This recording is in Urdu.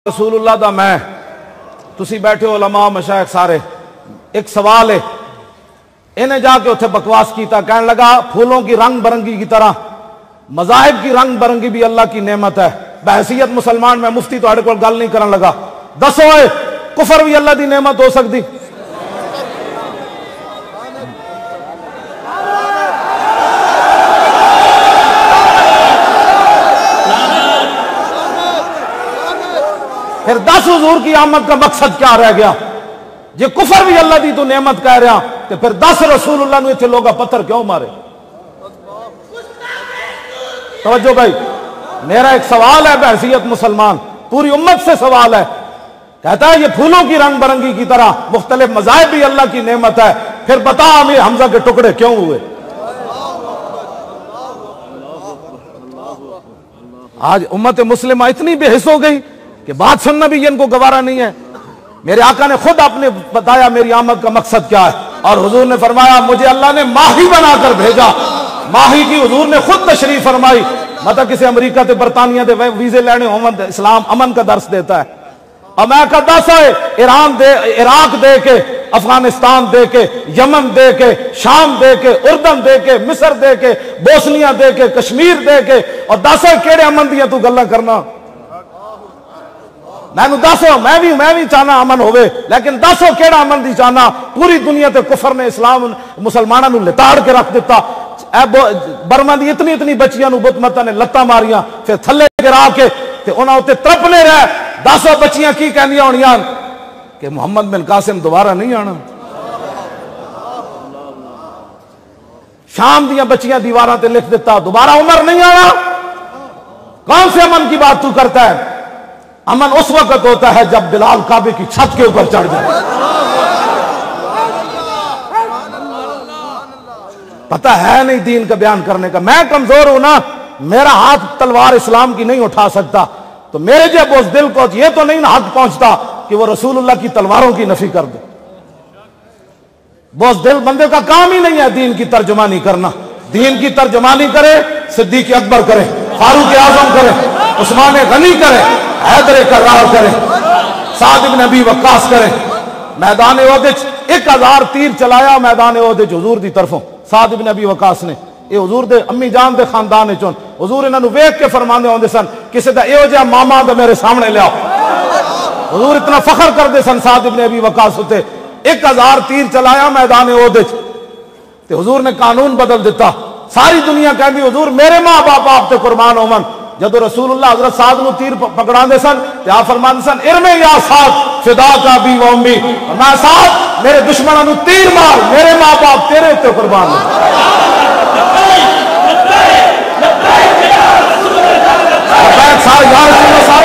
رسول اللہ دا میں تسی بیٹھے ہو علماء مشائخ سارے، ایک سوال ہے، انہیں جا کے اتھے بکواس کیتا، کہنے لگا پھولوں کی رنگ برنگی کی طرح مذاہب کی رنگ برنگی بھی اللہ کی نعمت ہے۔ بحیثیت مسلمان میں مفتی تو کو گل نہیں کرن لگا، دسو اے کفر بھی اللہ دی نعمت ہو سکتی؟ پھر 10 حضور کی آمد کا مقصد کیا رہ گیا؟ یہ کفر بھی اللہ دی تو نعمت کہہ رہا کہ پھر 10 رسول اللہ نے اتنے لوگا پتھر کیوں مارے؟ توجہ بھائی، میرا ایک سوال ہے بحیثیت مسلمان، پوری امت سے سوال ہے، کہتا ہے یہ پھولوں کی رنگ برنگی کی طرح مختلف مذاہب بھی اللہ کی نعمت ہے، پھر بتا امیر حمزہ کے ٹکڑے کیوں ہوئے؟ آج امت مسلمہ اتنی بے حس ہو گئی کہ بات سننا بھی ان کو گوارا نہیں ہے۔ میرے آقا نے خود آپ نے بتایا میری آمد کا مقصد کیا ہے، اور حضور نے فرمایا مجھے اللہ نے ماہی بنا کر بھیجا، ماہی کی حضور نے خود تشریف فرمائی، مطلب کسی امریکہ تے برطانیہ تے ویزے لینے ہومن اسلام امن کا درس دیتا ہے، اور میں کہا دس ہے ایران دے، عراق دے کے، افغانستان دے کے، یمن دے کے، شام دے کے، اردن دے کے، مصر دے کے، بوسنیا دے کے، کشمیر دے کے، اور دس ہے کیڑے امن دیا تو گلہ کرنا؟ میں نے دسو میں بھی چاہنا امن ہوئے، لیکن دسو کیڑا امن دی چاہنا؟ پوری دنیا تے کفر نے اسلام مسلمانوں نے لتاڑ کے رکھ دیتا۔ برما دی اتنی بچیاں نو بت متا نے لتاں ماریاں، پھر تھلے گرا کے تے انہاں تے ترپنے رہے، دسو بچیاں کی کہندیاں ہونیاں کہ محمد بن قاسم دوبارہ نہیں آنا۔ شام دیاں بچیاں دیواراں تے لکھ دیتا دوبارہ عمر نہیں آنا۔ کون سے امن کی بات تو کرتا ہے؟ امن اس وقت ہوتا ہے جب بلال کعبے کی چھت کے اوپر چڑھ جائے۔ پتہ ہے نہیں دین کا بیان کرنے کا، میں کمزور ہوں نا، میرا ہاتھ تلوار اسلام کی نہیں اٹھا سکتا، تو میرے جب اس دل کو یہ تو نہیں حق پہنچتا کہ وہ رسول اللہ کی تلواروں کی نفی کر دے۔ بوس دل بندے کا کام ہی نہیں ہے دین کی ترجمانی کرنا۔ دین کی ترجمانی کرے صدیق اکبر کرے، فاروق اعظم کرے، عثمان غنی کرے، حیدر کرار کرے، سعد بن ابی وقاص کرے۔ میدان احد 1000 تیر چلایا میدان احد حضور دی طرفوں، سعد بن ابی وقاص نے، یہ حضور دے امی جان دے خاندان چون، حضور انہاں نو ویکھ کے فرماندے ہوندے سن کسے دا ایہو جہا ماما تے میرے سامنے لیاؤ۔ حضور اتنا فخر کردے سن سعد بن ابی وقاص ہوتے، 1000 تیر چلایا میدان احد تے حضور نے قانون بدل دیتا۔ ساری دنیا کہندی حضور میرے ماں باپ آپ تے قربان ہوون۔ جدو رسول اللہ حضرت سعد نو تیر پکڑاندے سن تے آپ فرماندے سن ارمے یا سعد فدا کا بھی و امی، میں سعد میرے دشمنوں نو تیر مار، میرے ماں باپ تیرے تے قربان ہو۔ سارے